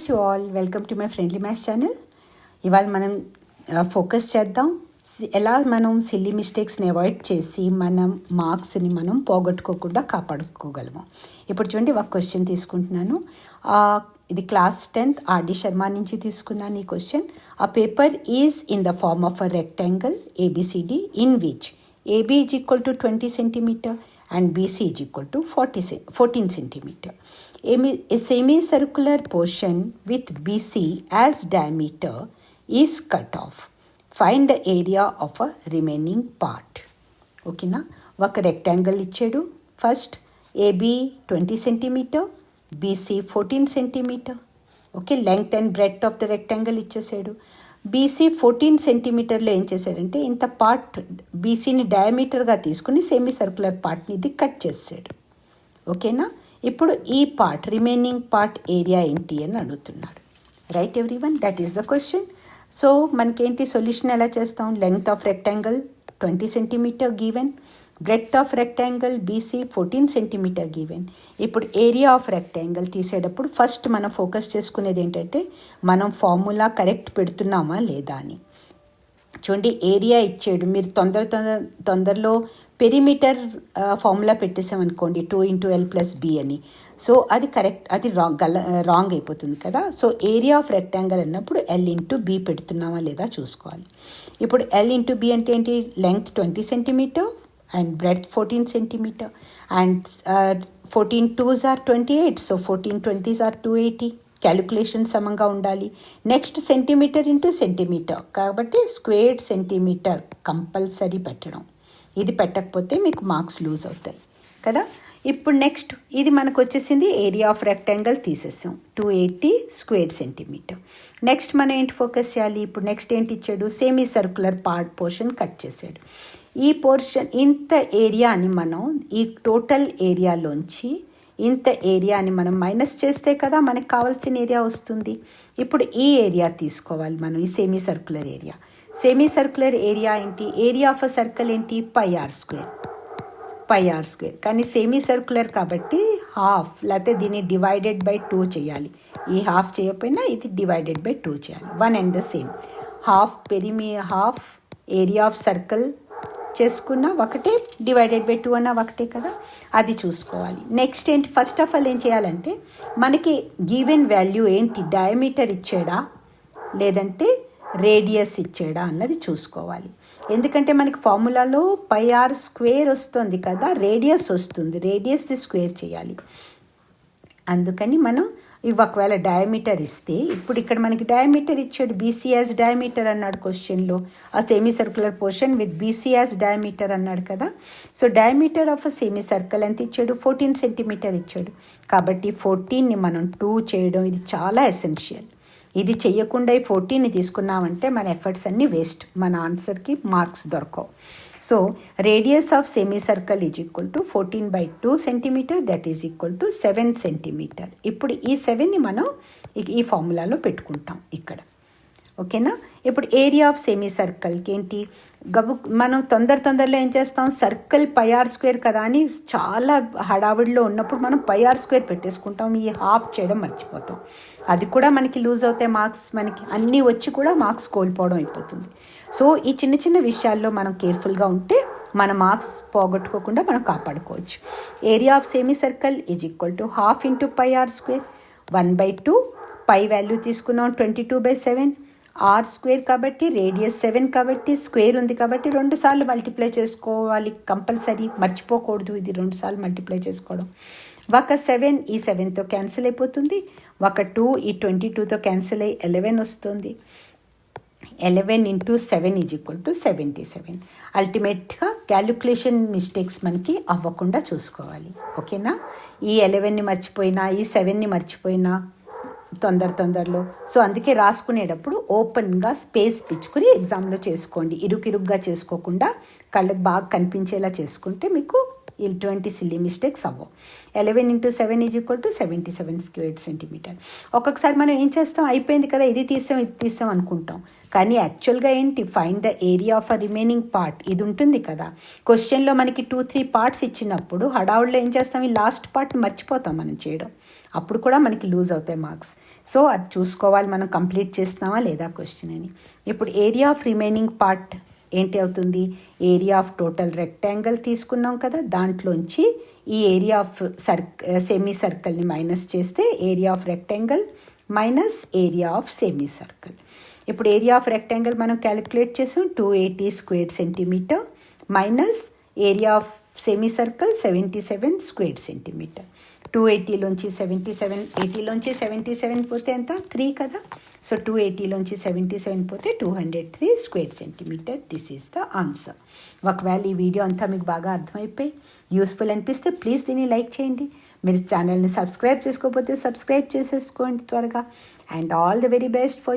You all welcome to my friendly maths channel. ఇవాళ మనం focus చేద్దాం ఎలా మనం సిల్లీ మిస్టేక్స్ని అవాయిడ్ చేసి మనం మార్క్స్ని మనం పోగొట్టుకోకుండా కాపాడుకోగలము. ఇప్పుడు చూడండి, ఒక క్వశ్చన్ తీసుకుంటున్నాను. ఇది క్లాస్ 10th ఆర్డి శర్మ నుంచి తీసుకున్నాను ఈ question. A paper is in the form of a rectangle ABCD in which AB is equal to 20 centimeter and BC is equal to 14 centimeter. A semicircular portion with BC as diameter is cut off. Find the area of a remaining part. ఓకేనా, ఒక rectangle ఇచ్చాడు. First AB 20 centimeter, BC 14 centimeter. Okay, length and breadth of the rectangle ఇచ్చేసాడు. BC 14 centimeterలో ఏం చేశాడంటే ఇంత part బీసీని డయామీటర్గా తీసుకుని semi circular పార్ట్ని ఇది కట్ చేసాడు. ఓకేనా, ఇప్పుడు ఈ పార్ట్ రిమైనింగ్ పార్ట్ ఏరియా ఏంటి అని అడుగుతున్నాడు. Right everyone, that is the question. So మనకేంటి సొల్యూషన్ ఎలా చేస్తాం? Length of rectangle 20 centimeter given, breadth of rectangle BC 14 centimeter given. ఇప్పుడు ఏరియా ఆఫ్ రెక్టాంగిల్ తీసేటప్పుడు ఫస్ట్ మనం ఫోకస్ చేసుకునేది ఏంటంటే మనం ఫార్ములా కరెక్ట్ పెడుతున్నామా లేదా అని. చూడండి, ఏరియా ఇచ్చాడు, మీరు తొందరలో పెరిమీటర్ ఫార్ములా పెట్టేసామనుకోండి 2 into L plus B అని. సో అది కరెక్ట్, అది రాంగ్ అయిపోతుంది కదా. సో ఏరియా ఆఫ్ రెక్టాంగిల్ అన్నప్పుడు L into B పెడుతున్నామా లేదా చూసుకోవాలి. ఇప్పుడు L into B అంటే ఏంటి? Length 20 centimeter and breadth 14 centimeter and 14 2s are 28, so 14 20s are 280. Calculation సమంగా ఉండాలి. నెక్స్ట్ సెంటీమీటర్ ఇంటూ సెంటీమీటర్ కాబట్టి స్క్వేర్డ్ సెంటీమీటర్ కంపల్సరీ పెట్టడం. ఇది పెట్టకపోతే మీకు మార్క్స్ లూజ్ అవుతాయి కదా. ఇప్పుడు నెక్స్ట్ ఇది మనకు వచ్చేసింది ఏరియా ఆఫ్ రెక్టాంగిల్ తీసేసాం 280 square centimeter. నెక్స్ట్ మనం ఏంటి ఫోకస్ చేయాలి? ఇప్పుడు నెక్స్ట్ ఏంటి ఇచ్చాడు? సెమీ సర్క్యులర్ పోర్షన్ కట్ చేసాడు. ఈ పోర్షన్ ఇంత ఏరియాని మనం ఈ టోటల్ ఏరియాలోంచి ఇంత ఏరియాని మనం మైనస్ చేస్తే కదా మనకు కావాల్సిన ఏరియా వస్తుంది. ఇప్పుడు ఈ ఏరియా తీసుకోవాలి మనం, ఈ semi circular area. Semi circular area ఏంటి? ఏరియా ఆఫ్ అ సర్కిల్ ఏంటి? పై ఆర్ స్క్వేర్. కానీ సెమీ సర్క్యులర్ కాబట్టి హాఫ్, లేకపోతే దీన్ని డివైడెడ్ బై 2 చేయాలి. ఈ హాఫ్ చేయకపోయినా ఇది డివైడెడ్ బై 2 చేయాలి. One and the same. Half area of circle చేసుకున్నా ఒకటే, డివైడెడ్ బై 2 అన్నా ఒకటే కదా, అది చూసుకోవాలి. నెక్స్ట్ ఏంటి? ఫస్ట్ ఆఫ్ ఆల్ ఏం చేయాలంటే మనకి గివెన్ వాల్యూ ఏంటి? డయామీటర్ ఇచ్చాడా లేదంటే రేడియస్ ఇచ్చాడా అన్నది చూసుకోవాలి. ఎందుకంటే మనకి ఫార్ములాలో పై ఆర్ స్క్వేర్ వస్తుంది కదా, రేడియస్ వస్తుంది, రేడియస్ది స్క్వేర్ చేయాలి. అందుకని మనం ఒకవేళ డయామీటర్ ఇస్తే, ఇప్పుడు ఇక్కడ మనకి డయామీటర్ ఇచ్చాడు, బీసీ యాజ్ డయామీటర్ అన్నాడు క్వశ్చన్లో. ఆ semi circular portion with BC as diameter అన్నాడు కదా. So diameter of a semi circle ఎంత ఇచ్చాడు? 14 centimeter ఇచ్చాడు. కాబట్టి 14ని మనం 2 చేయడం ఇది చాలా ఎసెన్షియల్. ఇది చెయ్యకుండా ఈ 14ని తీసుకున్నామంటే మన ఎఫర్ట్స్ అన్నీ వేస్ట్, మన ఆన్సర్కి మార్క్స్ దొరకవు. So radius of semi circle is equal to 14/2 centimeter, that is equal to 7 centimeter. ఇప్పుడు ఈ 7ని మనం ఈ ఫార్ములాలో పెట్టుకుంటాం ఇక్కడ. ఓకేనా, ఇప్పుడు ఏరియా ఆఫ్ సెమీ సర్కిల్కి ఏంటి? మనం తొందరలో ఏం చేస్తాం? సర్కిల్ పై ఆర్ స్క్వేర్ కదా అని చాలా హడావిడిలో ఉన్నప్పుడు మనం పై ఆర్ స్క్వేర్ పెట్టేసుకుంటాం, ఈ హాఫ్ చేయడం మర్చిపోతాం. అది కూడా మనకి లూజ్ అవుతాయి మార్క్స్, మనకి అన్నీ వచ్చి కూడా మార్క్స్ కోల్పోవడం అయిపోతుంది. సో ఈ చిన్న విషయాల్లో మనం కేర్ఫుల్గా ఉంటే మన మార్క్స్ పోగొట్టుకోకుండా మనం కాపాడుకోవచ్చు. Area of semi circle is equal to half into pi r square, 1/2. Pi value తీసుకున్నాం 22/7. ఆర్ స్క్వేర్ కాబట్టి రేడియస్ 7 కాబట్టి స్క్వేర్ ఉంది కాబట్టి 2 సార్లు మల్టిప్లై చేసుకోవాలి కంపల్సరీ, మర్చిపోకూడదు. ఇది 2 సార్లు మల్టిప్లై చేసుకోవడం. ఒక 7 ఈ 7తో క్యాన్సిల్ అయిపోతుంది, ఒక 2 ఈ 22తో క్యాన్సిల్ అయ్యి 11 వస్తుంది. 11 into 7 ఈజ్ ఈక్వల్ టు 77. అల్టిమేట్గా క్యాలిక్యులేషన్ మిస్టేక్స్ మనకి అవ్వకుండా చూసుకోవాలి. ఓకేనా, ఈ 11ని మర్చిపోయినా, ఈ 7ని మర్చిపోయినా తొందరలో. సో అందుకే రాసుకునేటప్పుడు ఓపెన్గా స్పేస్ పిచ్చుకుని ఎగ్జామ్లో చేసుకోండి. ఇరుగ్గా చేసుకోకుండా కళ్ళకి బాగా కనిపించేలా చేసుకుంటే మీకు ఇటువంటి సిల్లీ మిస్టేక్స్ అవ్వవు. 11 into 7 is equal to 77 squared centimetre. ఒక్కొక్కసారి మనం ఏం చేస్తాం, అయిపోయింది కదా ఇది తీస్తాం అనుకుంటాం, కానీ యాక్చువల్గా ఏంటి, find the area of a remaining part ఇది ఉంటుంది కదా. క్వశ్చన్లో మనకి 2-3 పార్ట్స్ ఇచ్చినప్పుడు హడావుడిలో ఏం చేస్తాం, ఈ లాస్ట్ పార్ట్ మర్చిపోతాం మనం చేయడం, అప్పుడు కూడా మనకి లూజ్ అవుతాయి మార్క్స్. సో అది చూసుకోవాలి మనం కంప్లీట్ చేస్తున్నామా లేదా క్వశ్చన్ అని. ఇప్పుడు ఏరియా ఆఫ్ రిమైనింగ్ పార్ట్ ఏంటి అవుతుంది, ఏరియా ఆఫ్ టోటల్ రెక్టాంగిల్ తీసుకున్నాం కదా, దాంట్లోంచి ఈ ఏరియా ఆఫ్ సెమీ సర్కిల్ని మైనస్ చేస్తే area of rectangle minus area of semi circle. ఇప్పుడు ఏరియా ఆఫ్ రెక్టాంగిల్ మనం క్యాలిక్యులేట్ చేసాం 280 square centimetre minus area of semi circle 77 square centimetre. 280లోంచి 77, 80లోంచి 77 పోతే ఎంత, 3 కదా. సో 280లోంచి 77 పోతే 203 square centimetre. This is the answer. ఒకవేళ ఈ వీడియో అంతా మీకు బాగా అర్థమైపోయి యూస్ఫుల్ అనిపిస్తే ప్లీజ్ దీన్ని లైక్ చేయండి. మీరు ఛానల్ని సబ్స్క్రైబ్ చేసుకోకపోతే సబ్స్క్రైబ్ చేసేసుకోండి త్వరగా. And all the very best for